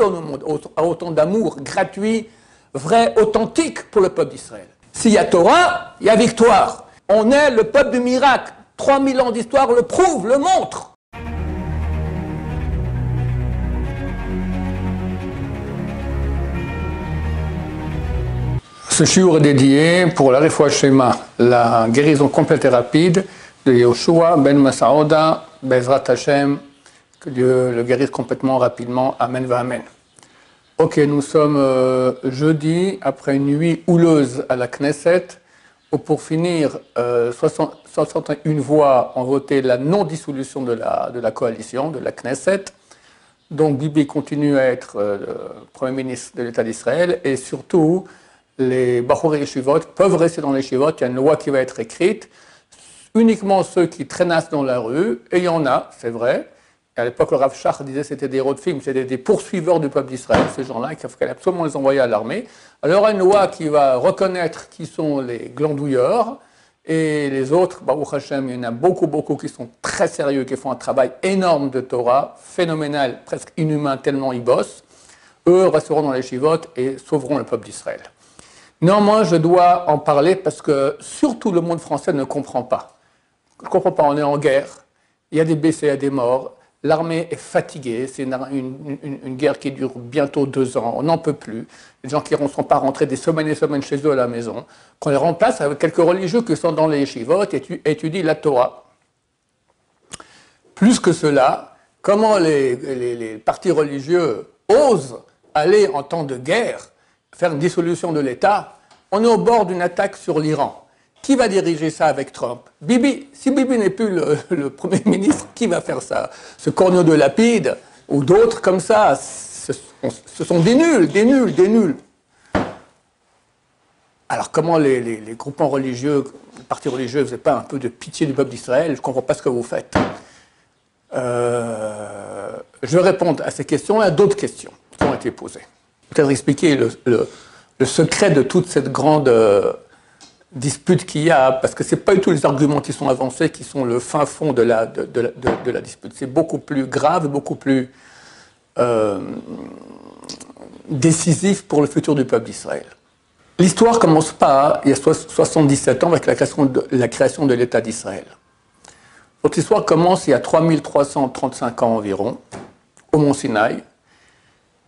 personne au monde a autant d'amour gratuit, vrai, authentique pour le peuple d'Israël. S'il y a Torah, il y a victoire. On est le peuple du miracle. 3000 ans d'histoire le prouvent, le montrent. Ce shiur est dédié pour la Refoua Shema, la guérison complète et rapide de Yoshua ben Massaouda, Bezrat Hashem, que Dieu le guérisse complètement, rapidement. Amen va Amen. Ok, nous sommes jeudi, après une nuit houleuse à la Knesset, où pour finir, 61 voix ont voté la non-dissolution de la coalition, de la Knesset. Donc Bibi continue à être Premier ministre de l'État d'Israël, et surtout, les Bachorei Yeshivot peuvent rester dans les Yeshivot. Il y a une loi qui va être écrite. Uniquement ceux qui traînassent dans la rue, et il y en a, c'est vrai. À l'époque, le Rav Shach disait que c'était des rodfim, c'était des poursuiveurs du peuple d'Israël, ces gens-là, qu'il fallait absolument les envoyer à l'armée. Alors, il y aura une loi qui va reconnaître qui sont les glandouilleurs, et les autres, Baruch Hashem, il y en a beaucoup qui sont très sérieux, qui font un travail énorme de Torah, phénoménal, presque inhumain, tellement ils bossent. Eux resteront dans les Yeshivot et sauveront le peuple d'Israël. Néanmoins, je dois en parler parce que surtout le monde français ne comprend pas. Ne comprend pas, on est en guerre, il y a des blessés, il y a des morts, l'armée est fatiguée, c'est une guerre qui dure bientôt 2 ans, on n'en peut plus. Les gens qui ne sont pas rentrés des semaines et semaines chez eux à la maison, qu'on les remplace avec quelques religieux qui sont dans les yeshivot et étudient la Torah. Plus que cela, comment les partis religieux osent aller en temps de guerre faire une dissolution de l'État? On est au bord d'une attaque sur l'Iran. Qui va diriger ça avec Trump? Bibi. Si Bibi n'est plus le Premier ministre, qui va faire ça? Ce corneau de Lapide ou d'autres comme ça, ce sont des nuls. Alors comment les groupements religieux, les partis religieux, ne faisaient pas un peu de pitié du peuple d'Israël? Je ne comprends pas ce que vous faites. Je vais répondre à ces questions et à d'autres questions qui ont été posées. Peut-être expliquer le secret de toute cette grande dispute qu'il y a, parce que ce n'est pas du tout les arguments qui sont avancés qui sont le fin fond de la dispute. C'est beaucoup plus grave, beaucoup plus décisif pour le futur du peuple d'Israël. L'histoire ne commence pas il y a 77 ans avec la création de l'État d'Israël. Notre histoire commence il y a 3335 ans environ, au mont Sinaï,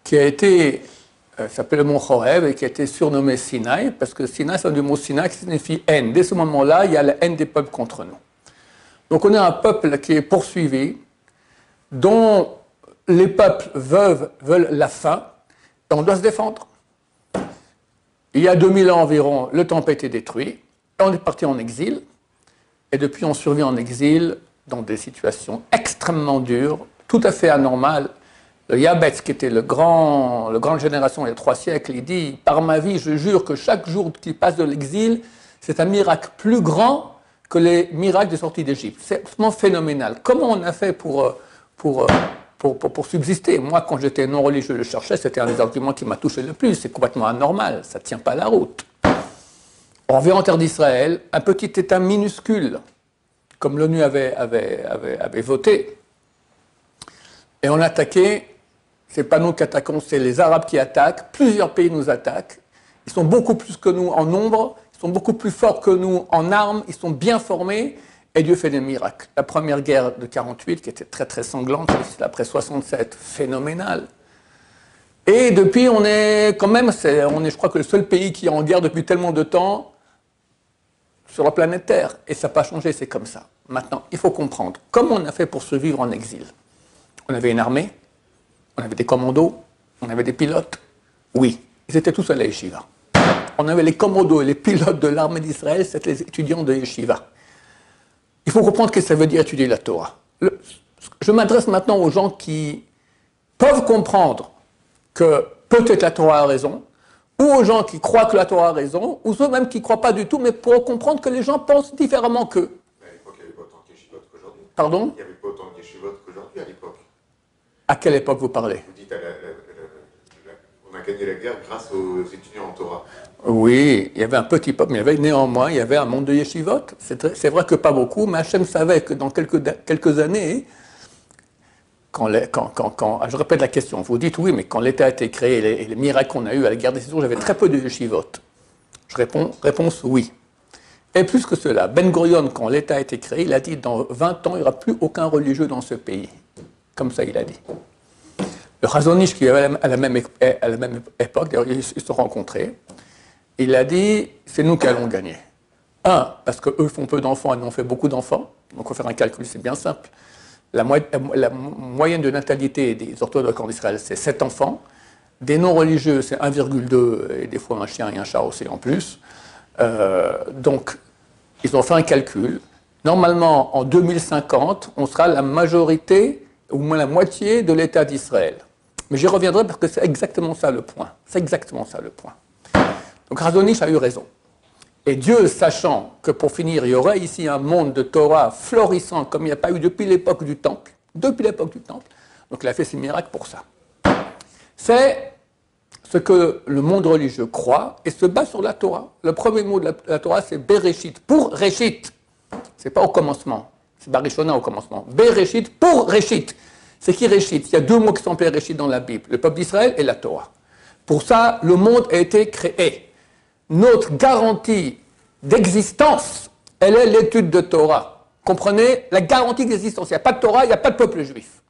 qui a été s'appelle le mont Horeb et qui a été surnommé Sinaï, parce que Sinaï, c'est du mot Sinaï qui signifie haine. Dès ce moment-là, il y a la haine des peuples contre nous. Donc on est un peuple qui est poursuivi, dont les peuples veulent la fin, et on doit se défendre. Il y a 2000 ans environ, le temple a été détruit, et on est parti en exil, et depuis on survit en exil dans des situations extrêmement dures, tout à fait anormales. Le Yabetz, qui était le grand génération il y a 3 siècles, il dit « Par ma vie, je jure que chaque jour qu'il passe de l'exil, c'est un miracle plus grand que les miracles de sortie d'Égypte. » C'est absolument phénoménal. Comment on a fait pour subsister? Moi, quand j'étais non religieux, je le cherchais, c'était un des arguments qui m'a touché le plus. C'est complètement anormal, ça ne tient pas la route. On revient en terre d'Israël, un petit État minuscule, comme l'ONU avait voté, et on a attaqué. Ce n'est pas nous qui attaquons, c'est les Arabes qui attaquent. Plusieurs pays nous attaquent. Ils sont beaucoup plus que nous en nombre, ils sont beaucoup plus forts que nous en armes, ils sont bien formés, et Dieu fait des miracles. La première guerre de 48, qui était très très sanglante, après 67, phénoménale. Et depuis, on est quand même, je crois que le seul pays qui est en guerre depuis tellement de temps sur la planète Terre. Et ça n'a pas changé, c'est comme ça. Maintenant, il faut comprendre comment on a fait pour survivre en exil. On avait une armée. On avait des commandos, on avait des pilotes. Oui, ils étaient tous à la yeshiva. On avait les commandos et les pilotes de l'armée d'Israël, c'était les étudiants de yeshiva. Il faut comprendre ce que ça veut dire étudier la Torah. Je m'adresse maintenant aux gens qui peuvent comprendre que peut-être la Torah a raison, ou aux gens qui croient que la Torah a raison, ou ceux même qui ne croient pas du tout, mais pour comprendre que les gens pensent différemment qu'eux. Mais à l'époque, il n'y avait pas autant de yeshivot qu'aujourd'hui. Pardon? Il n'y avait pas autant de yeshivot qu'aujourd'hui à l'époque. À quelle époque vous parlez? Vous dites, on a gagné la guerre grâce aux étudiants en Torah. Oui, il y avait un petit peuple, mais néanmoins, il y avait un monde de yeshivot. C'est vrai que pas beaucoup, mais Hachem savait que dans quelques années, je répète la question, vous dites oui, mais quand l'État a été créé et les miracles qu'on a eu à la guerre des Six Jours, j'avais très peu de yeshivot. Je réponds, réponse oui. Et plus que cela, Ben Gurion, quand l'État a été créé, il a dit dans 20 ans, il n'y aura plus aucun religieux dans ce pays. Comme ça, il a dit. Le Razonich, qui avait à la même époque, d'ailleurs, ils se sont rencontrés, il a dit, c'est nous qui allons gagner. Parce qu'eux font peu d'enfants et nous on fait beaucoup d'enfants. Donc, on va faire un calcul, c'est bien simple. La moyenne de natalité des orthodoxes en Israël, c'est 7 enfants. Des non-religieux, c'est 1,2 et des fois un chien et un chat aussi en plus. Donc, ils ont fait un calcul. Normalement, en 2050, on sera la majorité, ou moins la moitié de l'État d'Israël. Mais j'y reviendrai parce que c'est exactement ça le point. C'est exactement ça le point. Donc, Razonich a eu raison. Et Dieu, sachant que pour finir, il y aurait ici un monde de Torah florissant comme il n'y a pas eu depuis l'époque du Temple, donc il a fait ses miracles pour ça. C'est ce que le monde religieux croit et se base sur la Torah. Le premier mot de la Torah, c'est Bereshit, pour Réchit. Ce n'est pas au commencement, c'est Barishona au commencement. Bereshit, pour Réchit. C'est qui Réchit? Il y a 2 mots qui sont appelés Réchit dans la Bible, le peuple d'Israël et la Torah. Pour ça, le monde a été créé. Notre garantie d'existence, elle est l'étude de Torah. Comprenez? La garantie d'existence. Il n'y a pas de Torah, il n'y a pas de peuple juif.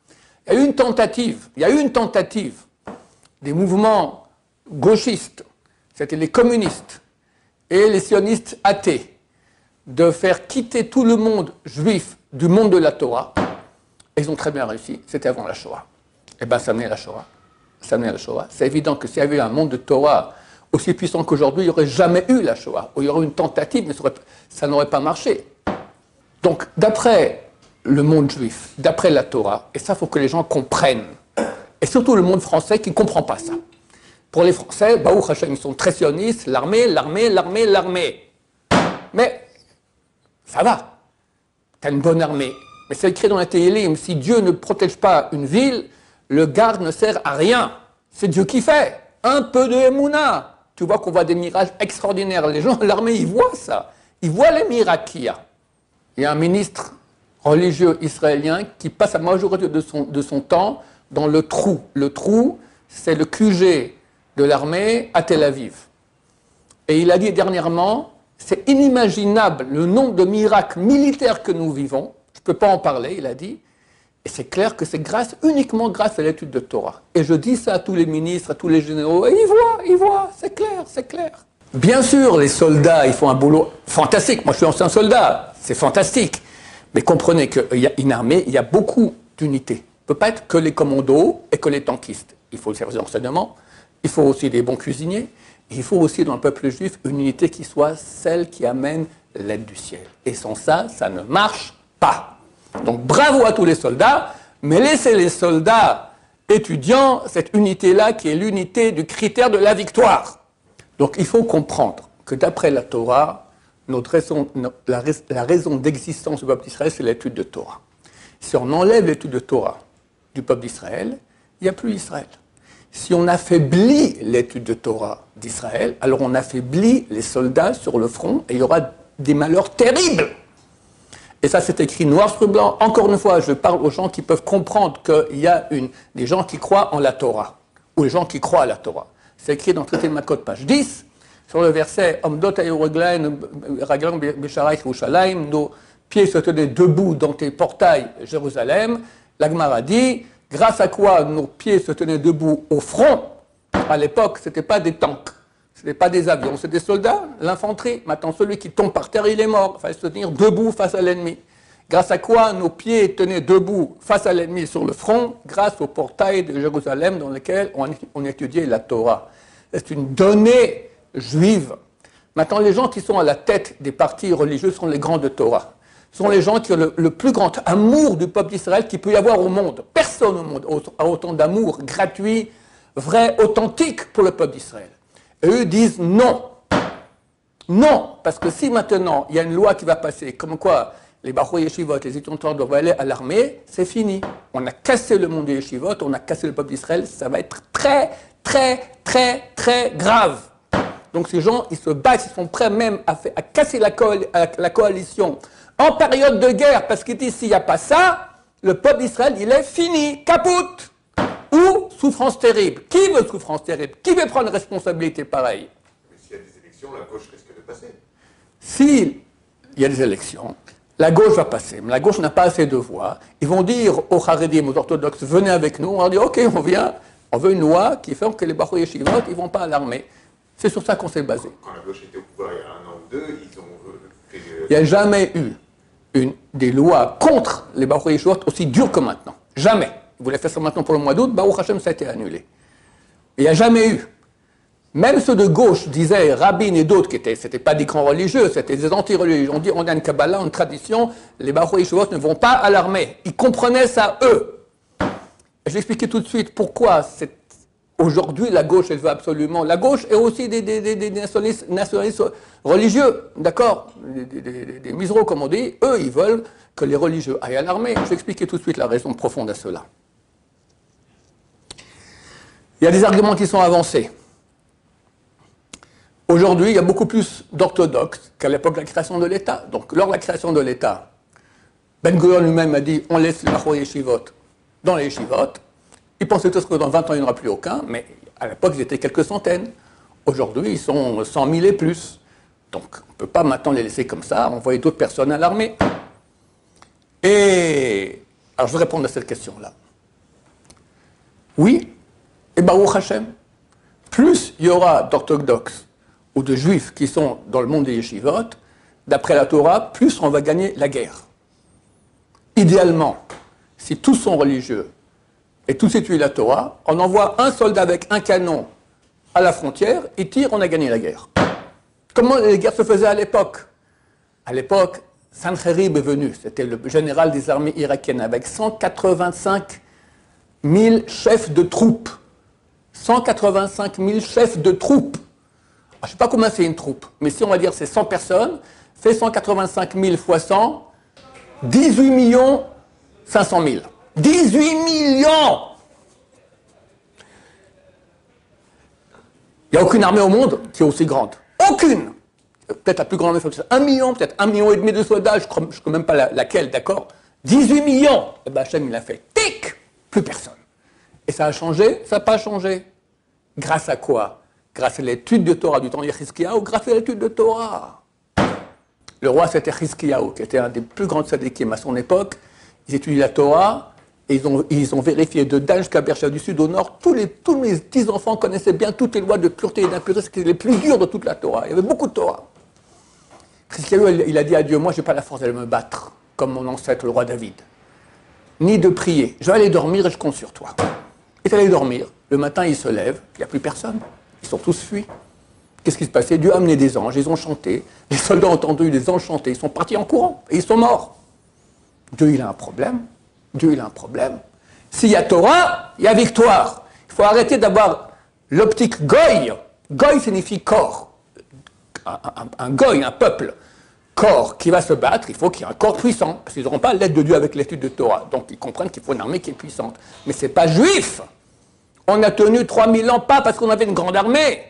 Il y a eu une tentative des mouvements gauchistes, c'était les communistes et les sionistes athées, de faire quitter tout le monde juif du monde de la Torah. Et ils ont très bien réussi, c'était avant la Shoah. Et bien ça menait à la Shoah. C'est évident que s'il y avait eu un monde de Torah aussi puissant qu'aujourd'hui, il n'y aurait jamais eu la Shoah. Ou il y aurait eu une tentative, mais ça n'aurait pas marché. Donc, d'après le monde juif, d'après la Torah, et ça, il faut que les gens comprennent, et surtout le monde français qui ne comprend pas ça. Pour les Français, Baruch Hashem, ils sont très sionistes, l'armée. Mais ça va, tu as une bonne armée. Mais c'est écrit dans la Télim, si Dieu ne protège pas une ville, le garde ne sert à rien. C'est Dieu qui fait. Un peu de Emouna. Tu vois qu'on voit des miracles extraordinaires. Les gens, l'armée, ils voient ça. Ils voient les miracles qu'il y a. Il y a un ministre religieux israélien qui passe la majorité de son temps dans le trou. Le trou, c'est le QG de l'armée à Tel Aviv. Et il a dit dernièrement, c'est inimaginable le nombre de miracles militaires que nous vivons. Je ne peux pas en parler, il a dit. Et c'est clair que c'est uniquement grâce à l'étude de Torah. Et je dis ça à tous les ministres, à tous les généraux, et ils voient, c'est clair. Bien sûr, les soldats, ils font un boulot fantastique. Moi, je suis ancien soldat, c'est fantastique. Mais comprenez qu'il y a une armée, il y a beaucoup d'unités. Il ne peut pas être que les commandos et que les tankistes. Il faut le service d'enseignement, il faut aussi des bons cuisiniers, et il faut aussi dans le peuple juif une unité qui soit celle qui amène l'aide du ciel. Et sans ça, ça ne marche pas. Donc bravo à tous les soldats, mais laissez les soldats étudiants cette unité-là qui est l'unité du critère de la victoire. Donc il faut comprendre que d'après la Torah, la raison d'existence du peuple d'Israël, c'est l'étude de Torah. Si on enlève l'étude de Torah du peuple d'Israël, il n'y a plus Israël. Si on affaiblit l'étude de Torah d'Israël, alors on affaiblit les soldats sur le front et il y aura des malheurs terribles. Et ça, c'est écrit noir sur blanc. Encore une fois, je parle aux gens qui peuvent comprendre qu'il y a des gens qui croient en la Torah, ou les gens qui croient à la Torah. C'est écrit dans le traité de Makot, page 10, sur le verset « Omdot ayu raglaim b'sharai Yerushalayim » nos pieds se tenaient debout dans tes portails, Jérusalem. La Gemara dit « Grâce à quoi nos pieds se tenaient debout au front ?» À l'époque, ce n'était pas des tanks. Ce n'est pas des avions, c'est des soldats, l'infanterie. Maintenant, celui qui tombe par terre, il est mort. Il fallait se tenir debout face à l'ennemi. Grâce à quoi nos pieds tenaient debout face à l'ennemi sur le front? Grâce au portail de Jérusalem dans lequel on étudiait la Torah. C'est une donnée juive. Maintenant, les gens qui sont à la tête des partis religieux sont les grands de Torah. Ce sont les gens qui ont le plus grand amour du peuple d'Israël qu'il peut y avoir au monde. Personne au monde a autant d'amour gratuit, vrai, authentique pour le peuple d'Israël. Et eux disent non. Non, parce que si maintenant il y a une loi qui va passer, comme quoi les Bachur Yeshivot, les étudiants doivent aller à l'armée, c'est fini. On a cassé le monde des Yeshivot, on a cassé le peuple d'Israël, ça va être très, très, très, très grave. Donc ces gens, ils se battent, ils sont prêts même à casser la coalition en période de guerre, parce qu'ils disent s'il n'y a pas ça, le peuple d'Israël, il est fini, caput. Ou souffrance terrible. Qui veut souffrance terrible? Qui veut prendre responsabilité pareille? Mais s'il y a des élections, la gauche risque de passer. S'il y a des élections, la gauche va passer, mais la gauche n'a pas assez de voix. Ils vont dire aux Haredim, aux orthodoxes, venez avec nous. On va dire, ok, on vient, on veut une loi qui fait que les Bachur Yeshivot, ils ne vont pas à l'armée. C'est sur ça qu'on s'est basé. Quand la gauche était au pouvoir il y a 1 an ou 2, ils ont fait... Il n'y a jamais eu des lois contre les Bachur Yeshivot aussi dures que maintenant. Jamais. Ils voulaient faire ça maintenant pour le mois d'août, Baruch Hashem, ça a été annulé. Il n'y a jamais eu. Même ceux de gauche disaient, Rabin et d'autres, c'était pas des grands religieux, c'était des anti-religieux. On dit, on a une Kabbalah, une tradition, les Bachur Yeshivot ne vont pas à l'armée. Ils comprenaient ça, eux. Je vais expliquer tout de suite pourquoi aujourd'hui la gauche, elle veut absolument... La gauche est aussi des nationalistes religieux, d'accord? Des misereaux, comme on dit. Eux, ils veulent que les religieux aillent à l'armée. Je vais expliquer tout de suite la raison profonde à cela. Il y a des arguments qui sont avancés. Aujourd'hui, il y a beaucoup plus d'orthodoxes qu'à l'époque de la création de l'État. Donc, lors de la création de l'État, Ben Gurion lui-même a dit on laisse les Bachur Yeshivot dans les Yeshivot. Ils pensaient tous que dans 20 ans, il n'y en aura plus aucun, mais à l'époque, ils étaient quelques centaines. Aujourd'hui, ils sont 100 000 et plus. Donc, on ne peut pas maintenant les laisser comme ça, envoyer d'autres personnes à l'armée. Et alors, je vais répondre à cette question-là. Oui, et Baruch Hashem, plus il y aura d'orthodoxes ou de juifs qui sont dans le monde des yeshivot, d'après la Torah, plus on va gagner la guerre. Idéalement, si tous sont religieux et tous étudient la Torah, on envoie un soldat avec un canon à la frontière, il tire, on a gagné la guerre. Comment les guerres se faisaient à l'époque? À l'époque, Sancherib est venu, c'était le général des armées irakiennes, avec 185 000 chefs de troupes. 185 000 chefs de troupes. Je ne sais pas combien c'est une troupe, mais si on va dire c'est 100 personnes, fait 185 000 fois 100, 18 500 000. 18 millions! Il n'y a aucune armée au monde qui est aussi grande. Aucune! Peut-être la plus grande armée, c'est 1 million, peut-être 1,5 million de soldats, je ne sais même pas laquelle, d'accord? 18 millions! Et bien Hachem, il a fait tic! Plus personne. Et ça a changé? Ça n'a pas changé. Grâce à quoi? Grâce à l'étude de Torah du temps de Chizkiyahu, grâce à l'étude de Torah. Le roi, c'était Chizkiyahu, qui était un des plus grands tzadikim à son époque. Ils étudient la Torah, et ils ont vérifié de Dan jusqu'à Beersheba du sud au nord. Tous mes petits-enfants connaissaient bien toutes les lois de pureté et d'impureté, c'était les plus dures de toute la Torah. Il y avait beaucoup de Torah. Chizkiyahu, il a dit à Dieu, moi, je n'ai pas la force d'aller me battre, comme mon ancêtre, le roi David, ni de prier. Je vais aller dormir et je compte sur toi. Il est allé dormir. Le matin, il se lève, il n'y a plus personne. Ils sont tous fuis. Qu'est-ce qui se passait? Dieu a amené des anges, ils ont chanté. Les soldats ont entendu les anges chanter, ils sont partis en courant et ils sont morts. Dieu, il a un problème. Dieu, il a un problème. S'il y a Torah, il y a victoire. Il faut arrêter d'avoir l'optique goy. Goy signifie corps. Un goy, un peuple. Corps qui va se battre, il faut qu'il y ait un corps puissant. Parce qu'ils n'auront pas l'aide de Dieu avec l'étude de Torah. Donc ils comprennent qu'il faut une armée qui est puissante. Mais ce n'est pas juif. On a tenu 3000 ans, pas parce qu'on avait une grande armée,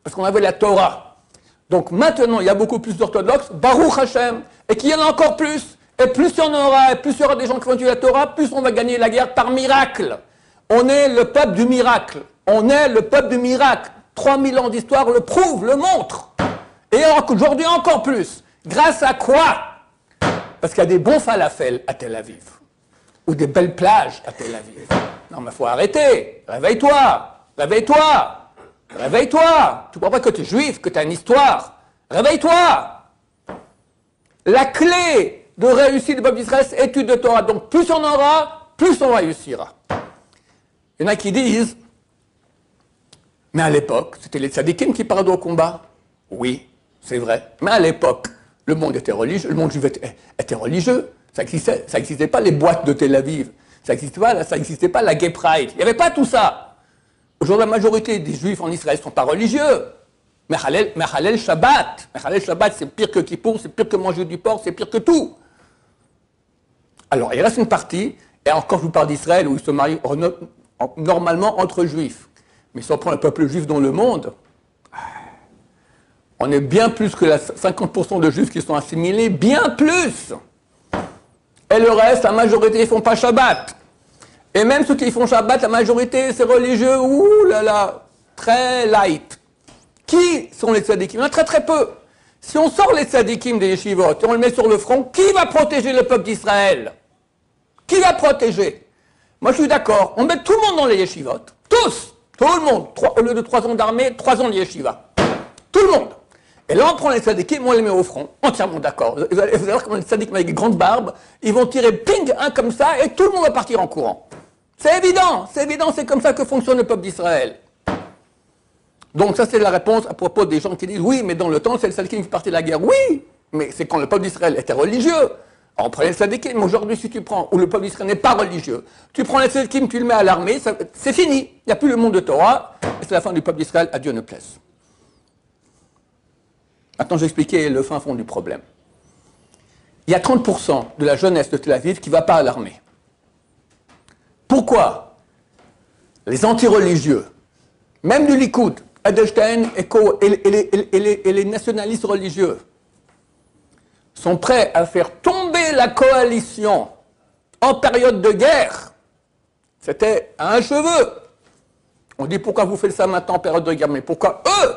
parce qu'on avait la Torah. Donc maintenant, il y a beaucoup plus d'orthodoxes, Baruch Hashem, et qu'il y en a encore plus. Et plus il y en aura, et plus il y aura des gens qui vont étudier la Torah, plus on va gagner la guerre par miracle. On est le peuple du miracle. On est le peuple du miracle. 3000 ans d'histoire le prouvent, le montrent. Et aujourd'hui encore plus. Grâce à quoi? Parce qu'il y a des bons falafels à Tel Aviv. Ou des belles plages à Tel Aviv. Non, mais il faut arrêter. Réveille-toi. Réveille-toi. Réveille-toi. Tu ne crois pas que tu es juif, que tu as une histoire. Réveille-toi. La clé de réussite du peuple d'Israël, c'est l'étude de Torah. Donc plus on aura, plus on réussira. Il y en a qui disent, mais à l'époque, c'était les tzadikim qui parlaient au combat. Oui, c'est vrai. Mais à l'époque, le monde était religieux, le monde juif était religieux. Ça n'existait pas les boîtes de Tel Aviv. Ça n'existait pas la Gay Pride. Il n'y avait pas tout ça. Aujourd'hui, la majorité des juifs en Israël ne sont pas religieux. Mais Halel Shabbat. Halel Shabbat, c'est pire que Kippour, c'est pire que manger du porc, c'est pire que tout. Alors, il reste une partie, et encore je vous parle d'Israël, où ils se marient normalement entre juifs. Mais si on prend le peuple juif dans le monde, on est bien plus que les 50% de juifs qui sont assimilés, bien plus. Et le reste, la majorité, ils font pas Shabbat. Et même ceux qui font Shabbat, la majorité, c'est religieux, ouh là là, très light. Qui sont les tzadikim? Il y en a très très peu. Si on sort les tzadikim des yeshivot et on le met sur le front, qui va protéger le peuple d'Israël? Qui va protéger? Moi je suis d'accord, on met tout le monde dans les yeshivot, tous, tout le monde, au lieu de 3 ans d'armée, 3 ans de yeshiva. Tout le monde. Et là on prend les tzadikim, on les met au front, entièrement d'accord. Vous allez voir comment les tzadikim avec des grandes barbes, ils vont tirer ping, un comme ça, et tout le monde va partir en courant. C'est évident, c'est comme ça que fonctionne le peuple d'Israël. Donc ça c'est la réponse à propos des gens qui disent oui, mais dans le temps c'est le tzadikim qui partait de la guerre. Oui, mais c'est quand le peuple d'Israël était religieux. Alors on prenait le tzadikim, mais aujourd'hui si tu prends, où le peuple d'Israël n'est pas religieux, tu prends le tzadikim, tu le mets à l'armée, c'est fini. Il n'y a plus le monde de Torah, et c'est la fin du peuple d'Israël, à Dieu ne plaise. Maintenant j'ai expliqué le fin fond du problème. Il y a 30% de la jeunesse de Tel Aviv qui ne va pas à l'armée. Pourquoi? Les anti-religieux, même du Likoud, Edelstein et les nationalistes religieux sont prêts à faire tomber la coalition en période de guerre. C'était à un cheveu. On dit pourquoi vous faites ça maintenant en période de guerre, mais pourquoi eux?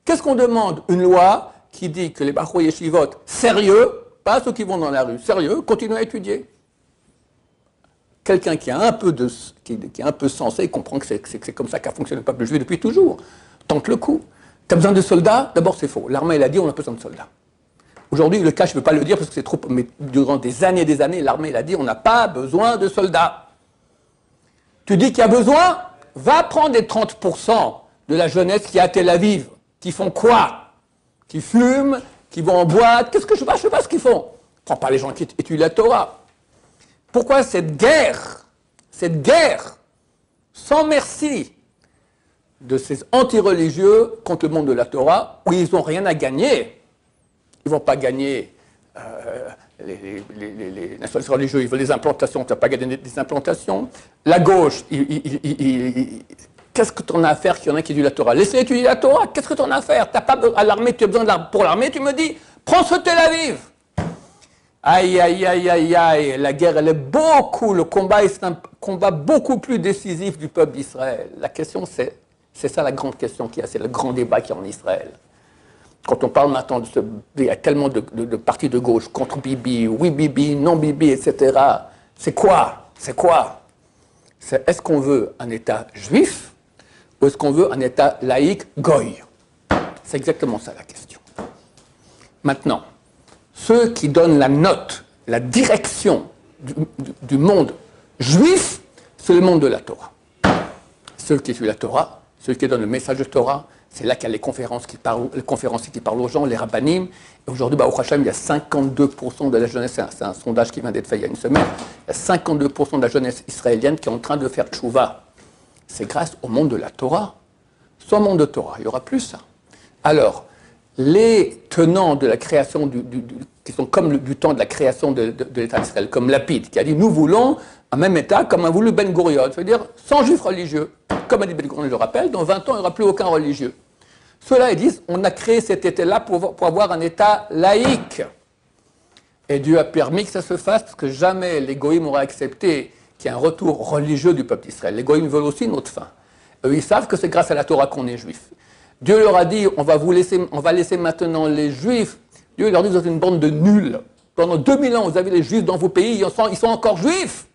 Qu'est-ce qu'on demande? Une loi qui dit que les Bachou Yeshivot sérieux, pas ceux qui vont dans la rue, sérieux, continuent à étudier. Quelqu'un qui a un peu qui est un peu sensé comprend que c'est comme ça qu'a fonctionné le peuple juif depuis toujours. Tente le coup. Tu as besoin de soldats? D'abord, c'est faux. L'armée, elle a dit on a besoin de soldats. Aujourd'hui, le cas, je ne veux pas le dire parce que c'est trop. Mais durant des années, l'armée, elle a dit on n'a pas besoin de soldats. Tu dis qu'il y a besoin? Va prendre les 30% de la jeunesse qui est à Tel Aviv. Qui font quoi? Qui fument, qui vont en boîte. Qu'est-ce que je sais pas ce qu'ils font. Prends pas les gens qui étudient la Torah. Pourquoi cette guerre sans merci de ces anti-religieux contre le monde de la Torah, où ils n'ont rien à gagner? Ils ne vont pas gagner les nationalistes religieux, ils veulent des implantations, tu n'as pas gagné des implantations. La gauche, qu'est-ce que tu en as à faire qu'il y en a qui étudient la Torah? Laissez étudier la Torah, qu'est-ce que tu en as à faire? T'as pas à l'armée, tu as besoin pour l'armée, tu me dis, prends ce Tel Aviv. Aïe, aïe, aïe, aïe, aïe, la guerre, elle est le combat est un combat beaucoup plus décisif du peuple d'Israël. La question, c'est ça la grande question qu'il y a, c'est le grand débat qu'il y a en Israël. Quand on parle maintenant il y a tellement de partis de gauche contre Bibi, oui Bibi, non Bibi, etc. C'est quoi? Est-ce qu'on veut un État juif ou est-ce qu'on veut un État laïque goy? C'est exactement ça la question. Maintenant, ceux qui donnent la note, la direction du monde juif, c'est le monde de la Torah. Ceux qui suivent la Torah, ceux qui donnent le message de Torah, c'est là qu'il y a les conférenciers qui parlent aux gens, les rabbanim. Et aujourd'hui, Baruch Hashem, il y a 52% de la jeunesse, c'est un sondage qui vient d'être fait il y a une semaine, il y a 52% de la jeunesse israélienne qui est en train de faire tchouva. C'est grâce au monde de la Torah. Sans monde de Torah, il n'y aura plus ça. Alors, les tenants de la création, qui sont comme du temps de la création de l'État d'Israël, comme Lapid, qui a dit « Nous voulons un même État comme a voulu Ben Gurion », c'est-à-dire sans juifs religieux. Comme a dit Ben Gurion, je le rappelle, dans 20 ans, il n'y aura plus aucun religieux. Ceux-là, ils disent « On a créé cet État-là pour avoir un État laïque. » Et Dieu a permis que ça se fasse, parce que jamais les goïms auraient accepté qu'il y ait un retour religieux du peuple d'Israël. Les goïms veulent aussi notre fin. Eux, ils savent que c'est grâce à la Torah qu'on est juif. Dieu leur a dit, on va laisser maintenant les Juifs. Dieu leur dit, vous êtes une bande de nuls. Pendant 2000 ans, vous avez les Juifs dans vos pays, ils sont encore Juifs.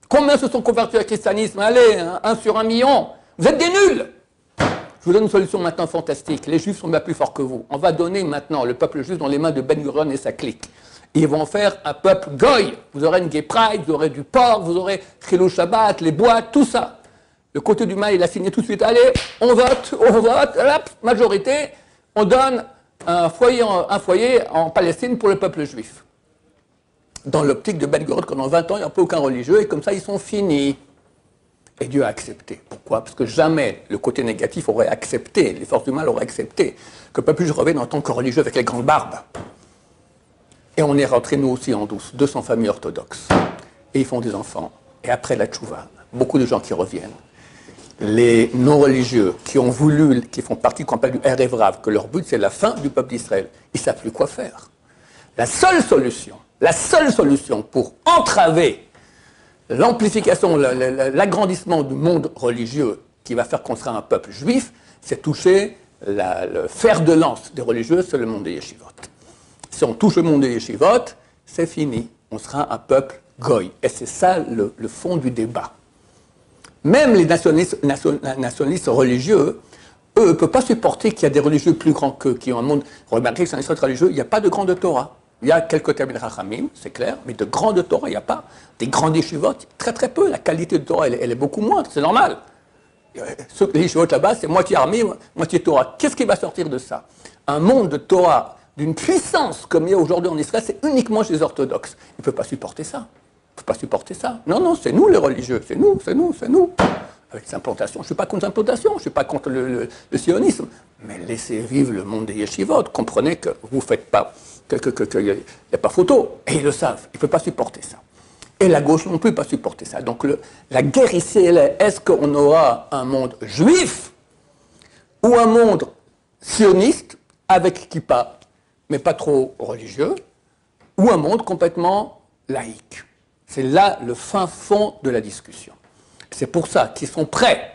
Combien se sont convertis au christianisme? Allez, 1 sur 1 million. Vous êtes des nuls. Je vous donne une solution maintenant fantastique. Les Juifs sont bien plus forts que vous. On va donner maintenant le peuple juif dans les mains de Ben Gurion et sa clique. Et ils vont faire un peuple goy. Vous aurez une gay pride, vous aurez du porc, vous aurez Chilou Shabbat, les boîtes, tout ça. Le côté du mal, il a signé tout de suite. Allez, on vote, hop, majorité, on donne un foyer en Palestine pour le peuple juif. Dans l'optique de Ben Gurion, pendant 20 ans, il n'y a pas aucun religieux, et comme ça, ils sont finis. Et Dieu a accepté. Pourquoi? Parce que jamais le côté négatif aurait accepté, les forces du mal auraient accepté, que le peuple juif revienne en tant que religieux avec les grandes barbes. Et on est rentrés, nous aussi, en douce, 200 familles orthodoxes. Et ils font des enfants. Et après la tchouva, beaucoup de gens qui reviennent. Les non-religieux qui ont voulu, qui font partie qu'on appelle du Erev Rav, que leur but c'est la fin du peuple d'Israël, ils ne savent plus quoi faire. La seule solution, la seule solution pour entraver l'amplification, l'agrandissement du monde religieux qui va faire qu'on sera un peuple juif, c'est toucher le fer de lance des religieux, c'est le monde des yeshivot. Si on touche le monde des yeshivot, c'est fini. On sera un peuple goy. Et c'est ça le fond du débat. Même les nationalistes religieux, eux, ne peuvent pas supporter qu'il y a des religieux plus grands qu'eux, qui ont un monde. Remarquez que dans l'histoire religieux, il n'y a pas de grande Torah. Il y a quelques Talmid Chachamim, c'est clair, mais de grande Torah, il n'y a pas. Des grandes yeshivot, très très peu. La qualité de Torah, elle est beaucoup moindre, c'est normal. Les yeshivot là-bas, c'est moitié armée, moitié Torah. Qu'est-ce qui va sortir de ça? Un monde de Torah d'une puissance comme il y a aujourd'hui en Israël, c'est uniquement chez les orthodoxes. Ils ne peuvent pas supporter ça. Ils ne peuvent pas supporter ça. Non, non, c'est nous les religieux, c'est nous. Avec les implantations, je ne suis pas contre les implantations, je ne suis pas contre le sionisme, mais laissez vivre le monde des yeshivot. Comprenez que vous ne faites pas, qu'il n'y a pas photo. Et ils le savent, ils ne peuvent pas supporter ça. Et la gauche non plus ne peut pas supporter ça. Donc la guerre ici, elle est, est-ce qu'on aura un monde juif ou un monde sioniste avec kippa, mais pas trop religieux, ou un monde complètement laïque. C'est là le fin fond de la discussion. C'est pour ça qu'ils sont prêts.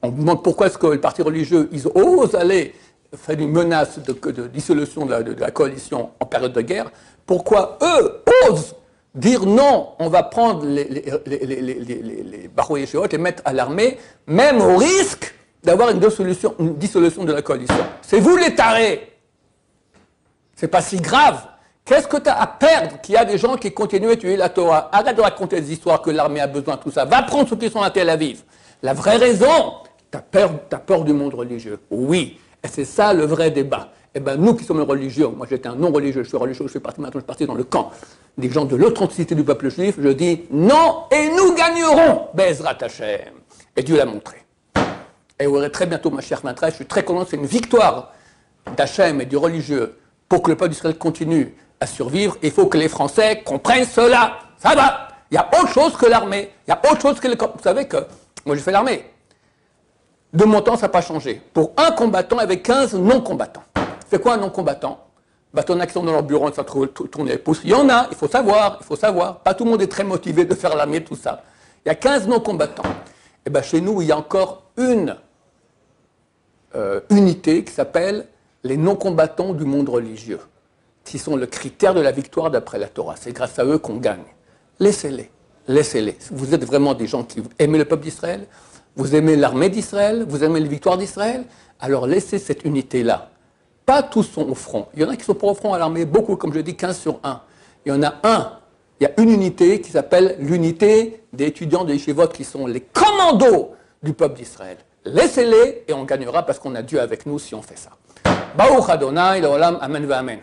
On me demande pourquoi est-ce que les partis religieux, ils osent aller faire une menace de dissolution de la coalition en période de guerre. Pourquoi eux osent dire non, on va prendre les Bahou Yeshivot, les mettre à l'armée, même au risque d'avoir une dissolution de la coalition. C'est vous les tarés. C'est pas si grave. Qu'est-ce que tu as à perdre qu'il y a des gens qui continuent à étudier la Torah? Arrête de raconter des histoires que l'armée a besoin de tout ça. Va prendre ceux qui sont à Tel Aviv. La vraie raison, tu as peur du monde religieux. Oui. Et c'est ça le vrai débat. Eh bien, nous qui sommes religieux, moi j'étais un non-religieux, je suis religieux, je suis parti maintenant, je suis parti dans le camp des gens de l'authenticité du peuple juif, je dis non, et nous gagnerons, Bezrat Hashem. Et Dieu l'a montré. Et vous verrez très bientôt, ma chère Matra, je suis très content, c'est une victoire d'Hachem et du religieux pour que le peuple d'Israël continue à survivre. Il faut que les Français comprennent cela. Ça va. Il y a autre chose que l'armée. Il y a autre chose que le... Vous savez que moi j'ai fait l'armée. De mon temps, ça n'a pas changé. Pour un combattant avec 15 non-combattants. C'est quoi un non-combattant? Ton action dans leur bureau, ça tourne les pouces. Il y en a, il faut savoir. Pas tout le monde est très motivé de faire l'armée, tout ça. Il y a 15 non-combattants. Et bien chez nous, il y a encore une unité qui s'appelle les non-combattants du monde religieux, qui sont le critère de la victoire d'après la Torah. C'est grâce à eux qu'on gagne. Laissez-les. Vous êtes vraiment des gens qui aiment le peuple d'Israël, vous aimez l'armée d'Israël, vous aimez les victoires d'Israël, alors laissez cette unité-là. Pas tous sont au front. Il y en a qui sont pas au front à l'armée, beaucoup, comme je dis, 15 sur 1. Il y en a il y a une unité qui s'appelle l'unité des étudiants des yeshivot qui sont les commandos du peuple d'Israël. Laissez-les et on gagnera parce qu'on a Dieu avec nous si on fait ça. Baruch Adonai, l'olam, amen, amen.